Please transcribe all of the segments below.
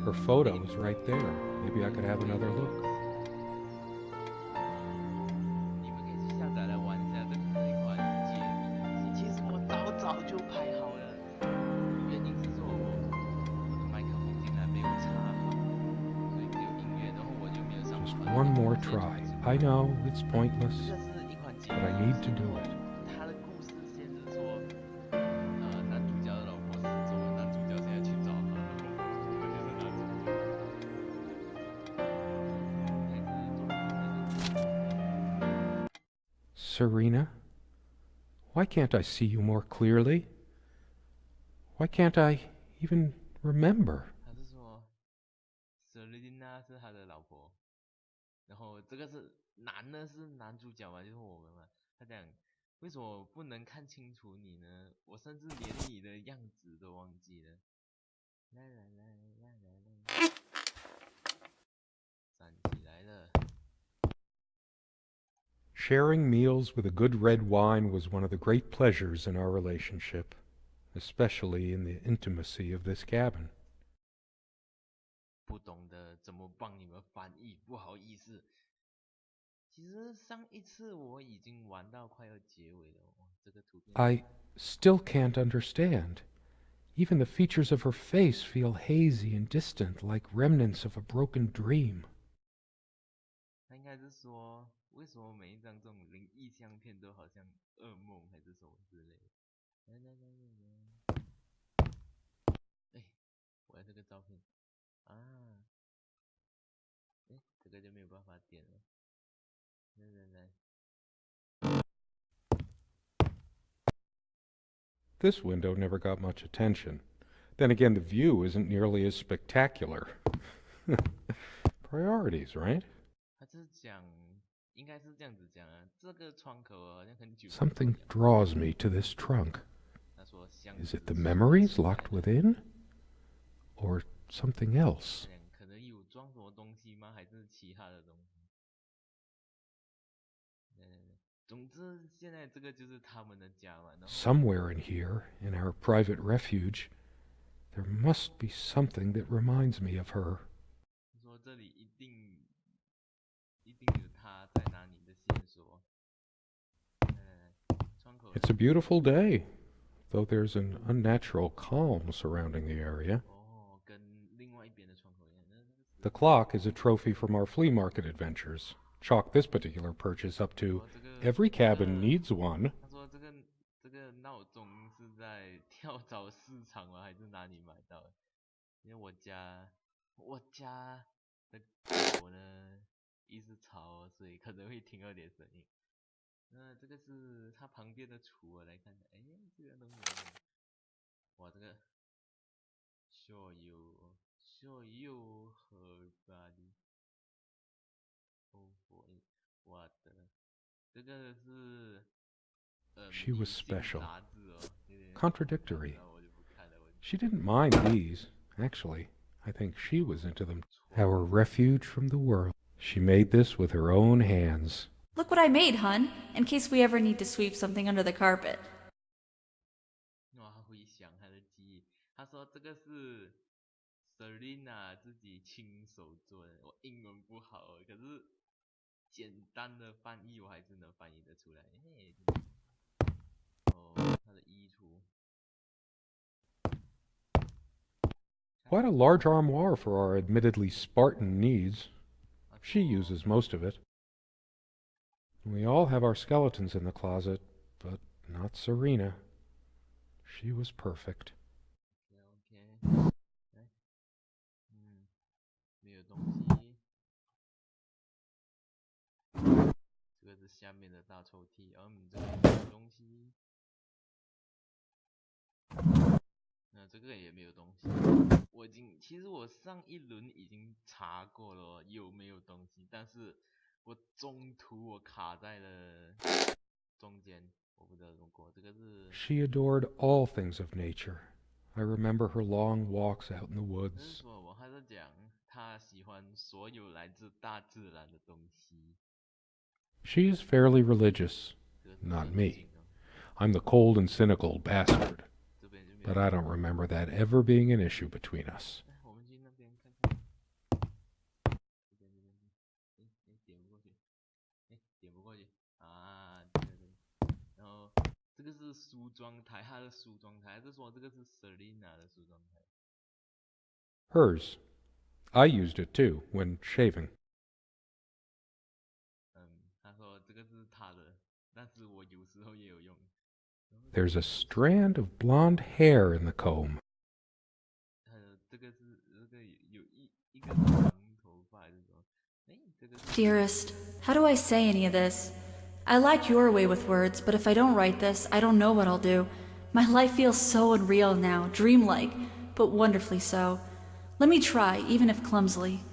Her photo's right there. Maybe I could have another look. 你们可以去下载来玩一下，这个是一款解谜游戏。其实我早就拍好了，原因是说我的麦克风竟然没有插好，所以只有音乐，然后我就没有上 Just 传。 one more try. I know it's 这 pointless, 个是一款解 but I 谜游 need 戏， to do it. 它的故事线是说，男主角的老婆失踪了，男主角现在去找她，然后我们就是男主角。Serena, why can't I see you more clearly? Why can't I even remember? 他是说 serena 是他的老婆，然后这个是男的是男主角嘛，就是我们嘛。他讲为什么不能看清楚你呢？我甚至连你的样子都忘记了。来来来来来来，站起来了。 Sharing meals with a good red wine was one of the great pleasures in our relationship, especially in the intimacy of this cabin. 不懂得怎么帮你们翻译，不好意思。其实上一次我已经玩到快要结尾了，哇，这个图片。 I still can't understand. Even the features of her face feel hazy and distant, like remnants of a broken dream. 他应该是说，为什么每一张这种灵异相片都好像噩梦还是什么之类的？来来来来来，哎，我要这个照片啊，哎，这个就没有办法点了。来来来， This window never got much attention. Then again, the view isn't nearly as spectacular. Priorities, right? 他是讲，应该是这样子讲啊，这个窗口好像很久没有 Something 关了。 draws me to this trunk. 他说箱 Is 子 it the 是 memories 锁起来 locked 的， within? Or something else? 可能有装什么东西吗？还是其他的东西？总之现在这个就是他们的家嘛。然后 Somewhere in here, in our private refuge, there must be something that reminds me of her. 他说这里一定有他在哪里的线索。窗口 It's a beautiful day, though there's an unnatural calm surrounding the area. 哦，跟另外一边的窗口一样。The clock is a trophy from our flea market adventures. Chalk this particular purchase up to 哦，这个 every cabin needs one. 他说这个闹钟是在跳蚤市场吗？还是哪里买到的？因为我家的狗呢一直吵，所以可能会听到点声音。那这个是它旁边的厨，我来看看。哎，这个东西，哇，这个 show you her body。哦，我的这个是 She was 女性 special, 杂志哦，有点 contradictory. 那我就不看了。She didn't mind these. Actually, I think she was into them. Our refuge from the world. She made this with her own hands. Look what I made, hun, in case we ever need to sweep something under the carpet. 哇，他回想他的记忆，他说这个是 serena 自己亲手做的。我英文不好，可是简单的翻译我还是能翻译得出来。嘿，哦，他的衣橱。 Quite a large armoire for our admittedly Spartan needs. She uses most of it. We all have our skeletons in the closet, but not Serena. She was perfect. OK， 来，没有东西。这个是下面的大抽屉，这个没有东西。那这个也没有东西。其实我上一轮已经查过了有没有东西，但是我中途我卡在了中间，我不知道怎么过。这个是 She adored all things of nature. I remember her long walks out in the 这是 woods. 说我还是讲他喜欢所有来自大自然的东西。 She is fairly religious. 这个是 Not 圣 me. 经哦， I'm the cold and cynical bastard. 这边就没有。 But I don't remember that ever being an issue between us. 我们去那边看看。这个是梳妆台，他的梳妆台，还是说这个是 serena 的梳妆台？ Hers. I used it too, when shaving. 他说这个是他的，但是我有时候也有用。There's a strand of blonde hair in the comb. 这个是有一个长头发还是什么？这个是 Dearest, how do I say any of this? I like your way with words, but if I don't write this, I don't know what I'll do. My life feels so unreal now, dreamlike, but wonderfully so. Let me try, even if clumsily.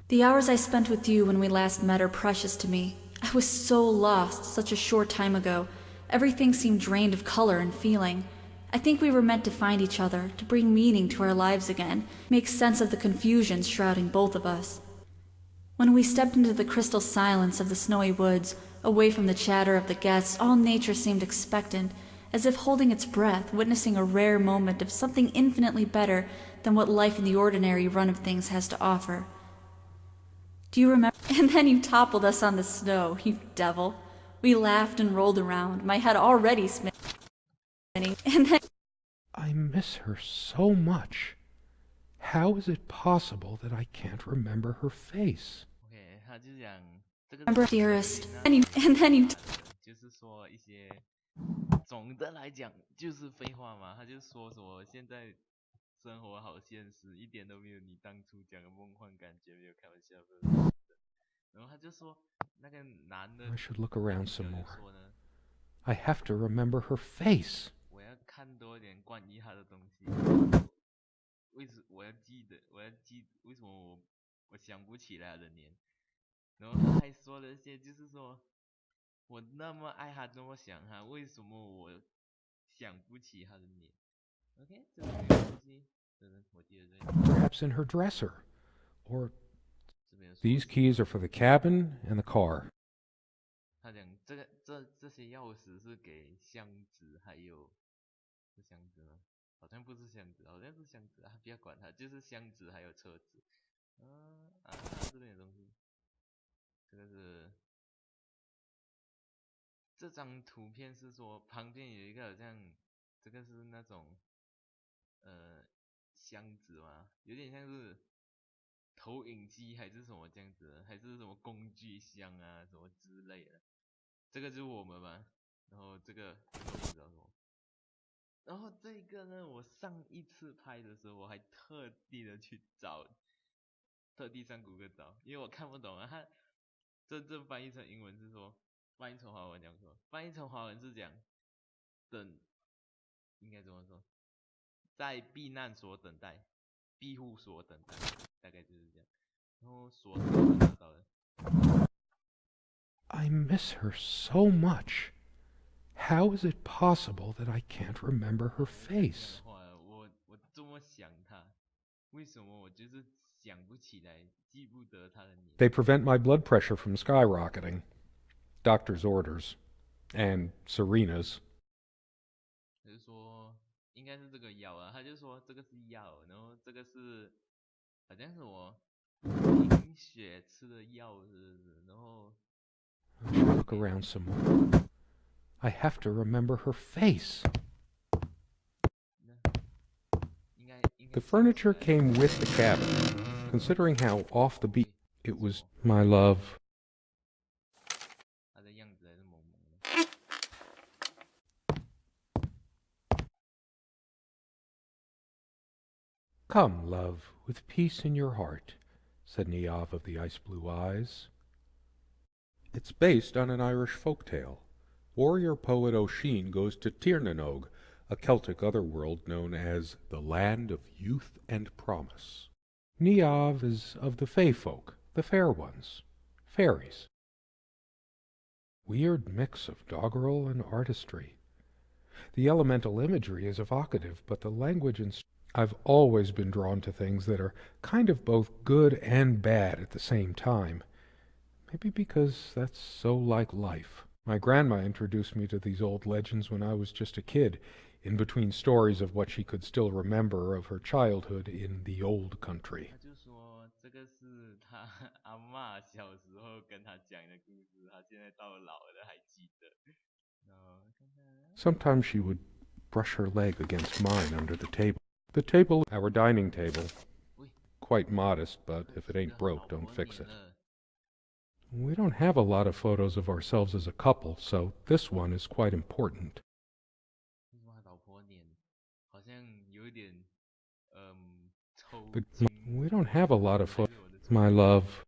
The hours I spent with you when we last met are precious to me. I was so lost such a short time ago. Everything seemed drained of color and feeling. I think we were meant to find each other, to bring meaning to our lives again, make sense of the confusion shrouding both of us. When we stepped into the crystal silence of the snowy woods, away from the chatter of the guests, all nature seemed expectant, as if holding its breath, witnessing a rare moment of something infinitely better than what life in the ordinary run of things has to offer. Do you remember? And then you toppled us on the snow, you devil. We laughed and rolled around, my head already spinning, and then... I miss her so much. How is it possible that I can't remember her face? OK， 他就讲这个 Remember, dearest, and then you... 就是说一些总的来讲就是废话嘛，他就说什么现在生活好现实，一点都没有你当初讲的梦幻感觉，没有开玩笑的。然后他就说那个男的 I should look around some 就 more. 说呢， I have to remember her face. 我要看多一点关于他的东西。我要记得，为什么我想不起来的年？然后他还说了一些，就是说我那么爱他，那么想他，为什么我想不起他的年 ？OK， 这个东西，我记得这里。Perhaps in her dresser. Or 这边说 these keys are for the cabin and the car. 他讲这些钥匙是给箱子，还有是箱子吗？好像不是箱子，好像是箱子啊，不要管它，就是箱子还有车子。这边的东西，这个是这张图片是说旁边有一个好像这个是那种箱子嘛，有点像是投影机还是什么这样子，还是什么工具箱啊什么之类的。这个就是我们嘛，然后这个我不知道什么。然后这个呢，我上一次拍的时候，我还特地的去找，特地上谷歌找，因为我看不懂啊。它真正翻译成英文是说，翻译成华文讲说，翻译成华文是讲等，应该怎么说，在避难所等待，庇护所等待，大概就是这样。然后锁是我拿到的。I miss her so much. How is it possible that I can't remember her face? 我这么想她，为什么我就是想不起来，记不得她的年？ They prevent my blood pressure from skyrocketing. Doctor's orders. And Serena's. 就是说应该是这个药啊，他就说这个是药，然后这个是好像是我贫血吃的药，是不是？然后 I should look around some more. I have to remember her face. The furniture came with the cabin. Considering how off the beat it was, my love. 他的样子还是萌萌的。Come, love, with peace in your heart, said Niamh of the ice-blue eyes. It's based on an Irish folk tale. Warrior poet Oisin goes to Tirnanog, a Celtic otherworld known as the Land of Youth and Promise. Niamh is of the Fey folk, the fair ones, fairies. Weird mix of doggerel and artistry. The elemental imagery is evocative, but the language and I've always been drawn to things that are kind of both good and bad at the same time. Maybe because that's so like life. My grandma introduced me to these old legends when I was just a kid, in between stories of what she could still remember of her childhood in the old country. 他就说这个是他阿嬷小时候跟他讲的故事，他现在到老了还记得。Sometimes she would brush her leg against mine under the table. The table, our dining table, quite modest, but if it ain't broke, don't fix it. We don't have a lot of photos of ourselves as a couple, so this one is quite important. We don't have a lot of photos. My love.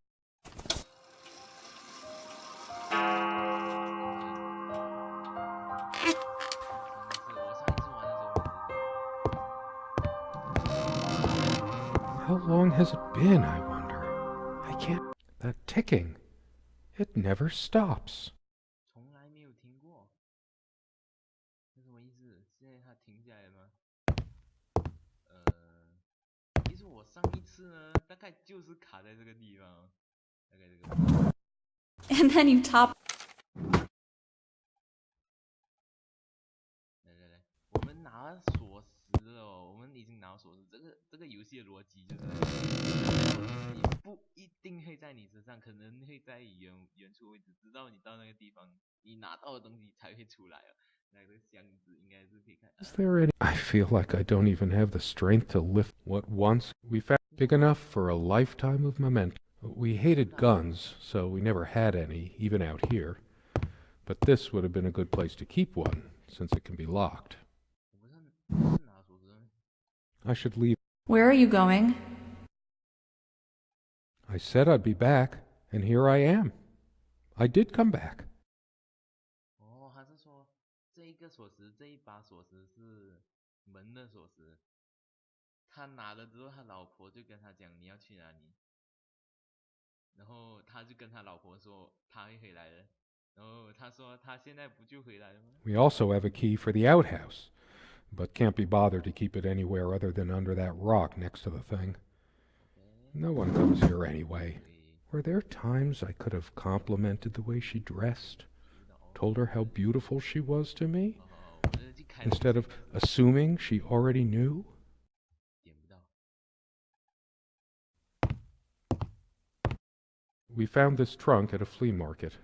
How long has it been, I wonder? I can't... That ticking. It never stops. 从来没有停过，这什么意思？现在它停下来了吗？其实我上一次呢，大概就是卡在这个地方，大概这个。And then you top. 来，我们拿锁匙了哦，我们已经拿锁匙。这个游戏的逻辑就是，你不一定会在你身上，可能会在远处位置，直到你到那个地方，你拿到的东西才会出来哦。那个箱子应该是可以看。Is there any... I feel like I don't even have the strength to lift what once we found big enough for a lifetime of memento. We hated guns, so we never had any, even out here. But this would have been a good place to keep one, since it can be locked. I should leave. Where are you going? I said I'd be back, and here I am. I did come back. 哦，他是说这一个锁匙，这一把锁匙是门的锁匙。他拿了之后，他老婆就跟他讲你要去哪里，然后他就跟他老婆说他会回来的，然后他说他现在不就回来了吗？ We also have a key for the outhouse, but can't be bothered to keep it anywhere other than under that rock next to the thing. No one comes here anyway. Were there times I could have complimented the way she dressed, told her how beautiful she was to me, instead of assuming she already knew? We found this trunk at a flea market.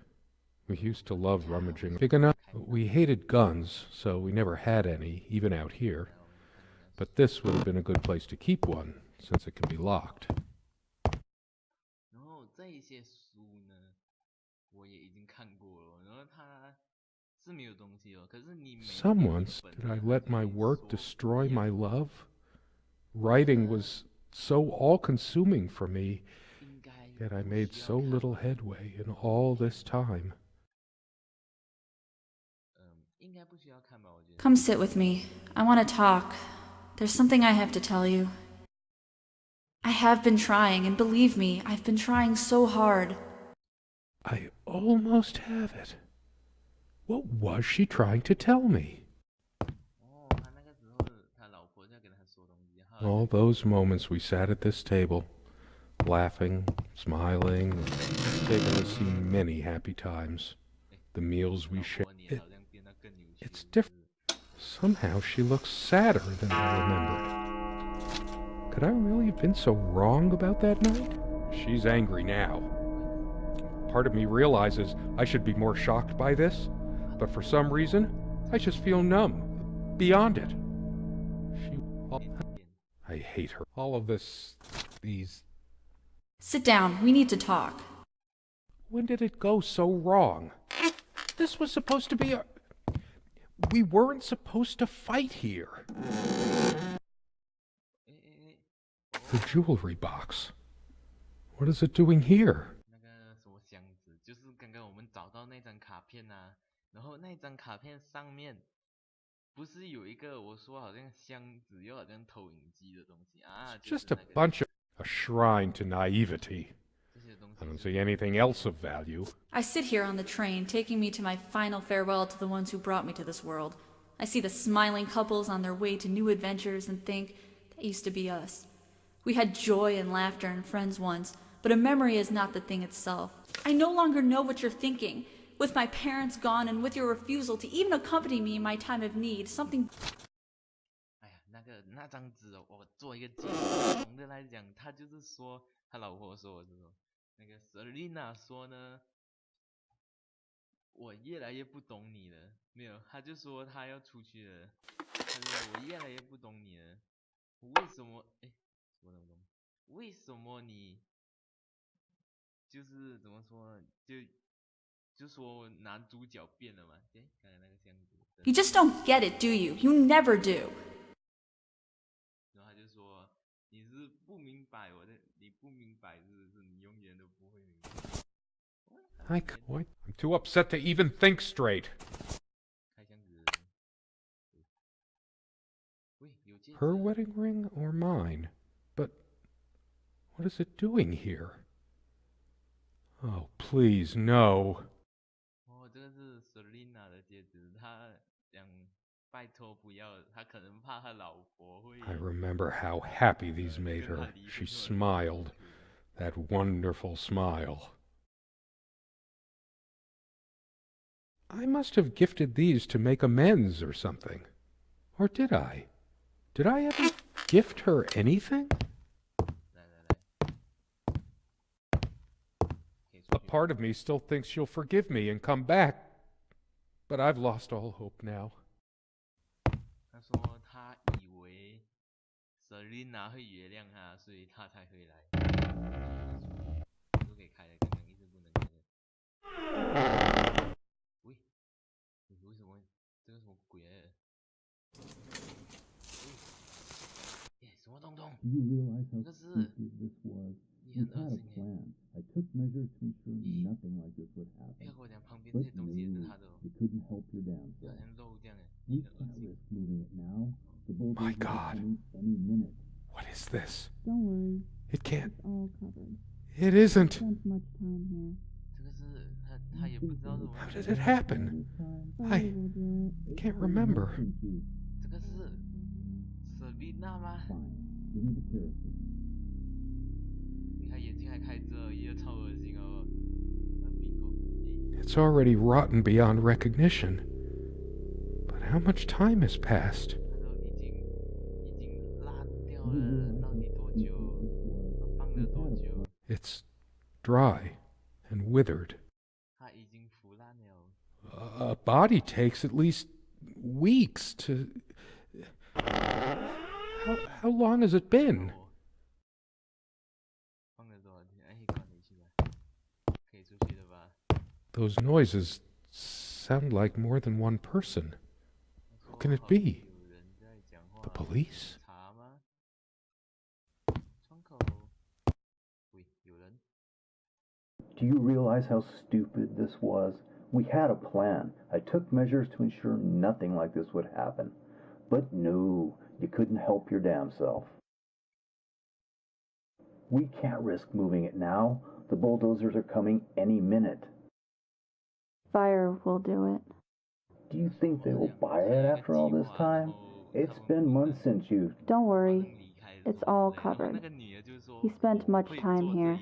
We used to love rummaging. Big enough. We hated guns, so we never had any, even out here. But this would have been a good place to keep one, since it can be locked. 然后这一些书呢，我也已经看过了，然后它是没有东西哦，可是你每 Someone said, did I let my work destroy my love? Writing was so all-consuming for me, yet I made so little headway in all this time. Come sit with me. I want to talk. There's something I have to tell you. I have been trying, and believe me, I've been trying so hard. I almost have it. What was she trying to tell me? All those moments we sat at this table, laughing, smiling, taking to see many happy times. The meals we shared. It's different. Somehow she looks sadder than I remembered. Could I really have been so wrong about that night? She's angry now. Part of me realizes I should be more shocked by this, but for some reason, I just feel numb, beyond it. I hate her. All of this, these... Sit down. We need to talk. When did it go so wrong? This was supposed to be a... We weren't supposed to fight here. The jewelry box. What is it doing here? 那个什么箱子，就是刚刚我们找到那张卡片啊，然后那张卡片上面不是有一个我说好像箱子又好像投影机的东西啊？ Just a bunch of... A shrine to naivety. I don't see anything else of value. I sit here on the train, taking me to my final farewell to the ones who brought me to this world. I see the smiling couples on their way to new adventures and think, that used to be us. We had joy and laughter and friends once, but a memory is not the thing itself. I no longer know what you're thinking. With my parents gone and with your refusal to even accompany me in my time of need, something... 哎呀，那张纸哦，我做一个简总的来讲，他就是说他老婆说我是说那个 serena 说呢，我越来越不懂你了。没有，他就说他要出去了。他说我越来越不懂你了，为什么？哎，什么东西？为什么你就是怎么说呢？就说男主角变了嘛？哎，刚才那个箱子。You just don't get it, do you? You never do. 然后他就说你是不明白我的，你不明白是不是？你永远都不会明白。I'm too upset to even think straight. 开箱子。喂，有戒指。Her wedding ring or mine? But what is it doing here? Oh, please, no. 哦，这个是 serena 的戒指，他讲拜托不要，他可能怕他老婆会。I remember how happy these made her. She smiled. That wonderful smile. I must have gifted these to make amends or something. Or did I? Did I ever gift her anything? A part of me still thinks she'll forgive me and come back, but I've lost all hope now. 他说他以为 serena 会原谅他，所以他才回来。都可以开的，刚刚一直不能开的。喂，为什么这个什么鬼来的？耶，什么东东？这个是。你很恶心耶！不要跟我讲旁边这些东西也是他的哦，好像肉这样哎，你很恶心。My God. What is this? Don't worry. It can't. It's all covered. It isn't. Spent much time here. 这个是他也不知道怎么。 How did it happen? I Fire will do it. can't remember. 这个是 serena 吗？ Give me the kerosene. 你看眼睛还开着，也超恶心哦。鼻孔。 It's already rotten beyond recognition. But how much time has passed? 它都已经烂掉了，到底多久？放了多久？ It's dry and withered. 它已经腐烂了。 A body takes at least weeks to... How long has it been? 放了多少天？哎，关回去吧，可以出去了吧？ Those noises sound like more than one person. Who can it be? 有人在讲话。 The police? 查吗？窗口。喂，有人。 Do you realize how stupid this was? We had a plan. I took measures to ensure nothing like this would happen. But no, you couldn't help your damn self. We can't risk moving it now. The bulldozers are coming any minute. Fire will do it. Do you think they will buy it after all this time? It's been months since you... Don't worry. It's all covered. He spent much time here.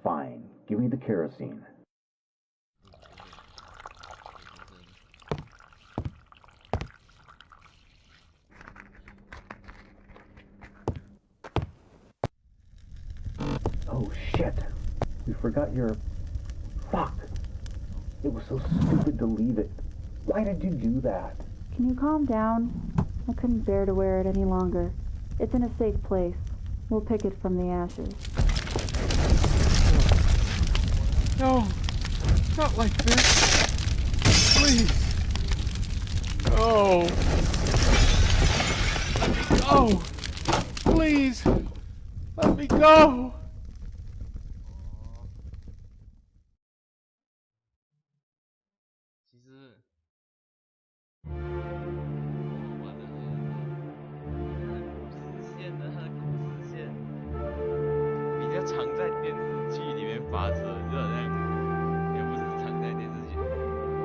Fine. Give me the kerosene. Oh shit. We forgot your... Fuck. It was so stupid to leave it. Why did you do that? Can you calm down? I couldn't bear to wear it any longer. It's in a safe place. We'll pick it from the ashes. No, not like this. Please. No. No. Please. Let me go. 其实，我的故事线呢，它的故事线比较常在电视剧里面发生，就好像也不是常在电视剧，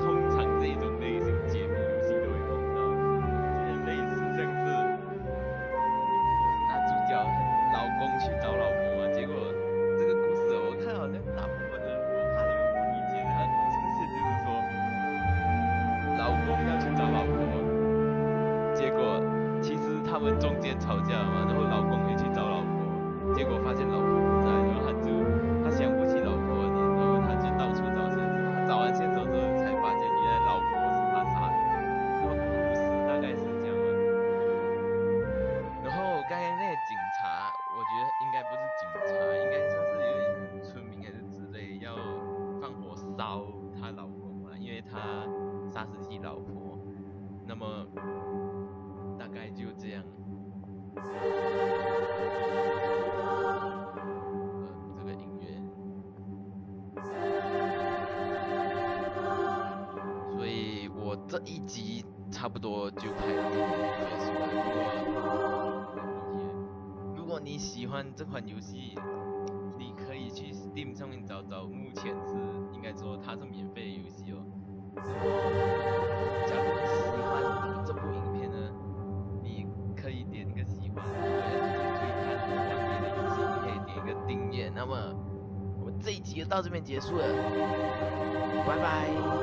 通常这种类型节目游戏都会碰到，就是类似像是男主角老公去找老婆嘛，结果这个故事我看好像大部分的人，我怕你们不理解，它的故事线就是说。 老公要去找老婆，结果其实他们中间吵架嘛，然后老公会去找老婆，结果发现老婆不在，然后他想不起老婆，然后你老婆。那么大概就这样。这个音乐，所以我这一集差不多就拍到这边结束了。如果你喜欢这款游戏，你可以去 Steam 上面找找，目前是应该说它是免费的游戏哦。假如你喜欢这部影片呢，你可以点个喜欢，如果要继续看方面的游戏，你可以点一个订阅。那么我们这一集就到这边结束了，拜拜。